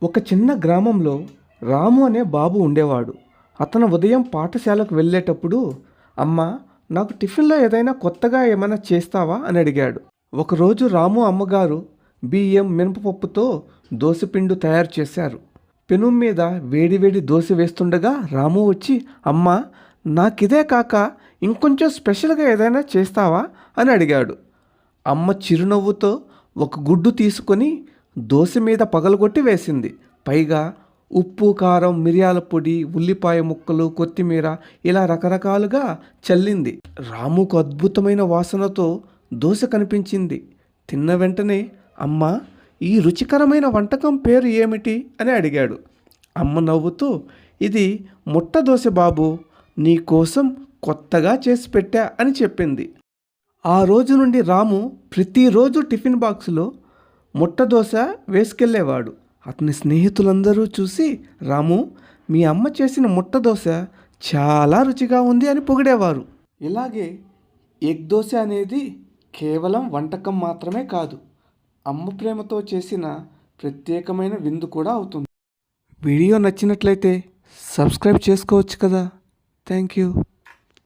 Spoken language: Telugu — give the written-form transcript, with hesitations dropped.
ఒక చిన్న గ్రామంలో రాము అనే బాబు ఉండేవాడు. అతను ఉదయం పాఠశాలకు వెళ్ళేటప్పుడు, అమ్మ, నాకు టిఫిన్లో ఏదైనా కొత్తగా ఏమైనా చేస్తావా అని అడిగాడు. ఒకరోజు రాము అమ్మగారు బియ్యం మినపపప్పుతో దోసపిండి తయారు చేశారు. పెనం మీద వేడివేడి దోశ వేస్తుండగా రాము వచ్చి, అమ్మ, నాకిదే కాక ఇంకొంచెం స్పెషల్గా ఏదైనా చేస్తావా అని అడిగాడు. అమ్మ చిరునవ్వుతో ఒక గుడ్డు తీసుకొని దోశ మీద పగలగొట్టి వేసింది. పైగా ఉప్పు, కారం, మిరియాల పొడి, ఉల్లిపాయ ముక్కలు, కొత్తిమీర ఇలా రకరకాలుగా చల్లింది. రాముకు అద్భుతమైన వాసనతో దోశ కనిపించింది. తిన్న వెంటనే, అమ్మ, ఈ రుచికరమైన వంటకం పేరు ఏమిటి అని అడిగాడు. అమ్మ నవ్వుతూ, ఇది ముట్ట దోశ బాబు, నీకోసం కొత్తగా చేసి పెట్టా అని చెప్పింది. ఆ రోజు నుండి రాము ప్రతిరోజు టిఫిన్ బాక్సులో ముట్ట దోశ వేసుకెళ్ళేవాడు. అతని స్నేహితులందరూ చూసి, రాము, మీ అమ్మ చేసిన ముట్ట దోశ చాలా రుచిగా ఉంది అని పొగిడేవారు. ఇలాగే ఎగ్ దోశ అనేది కేవలం వంటకం మాత్రమే కాదు, అమ్మ ప్రేమతో చేసిన ప్రత్యేకమైన విందు కూడా అవుతుంది. వీడియో నచ్చినట్లయితే సబ్స్క్రైబ్ చేసుకోవచ్చు కదా. Thank you.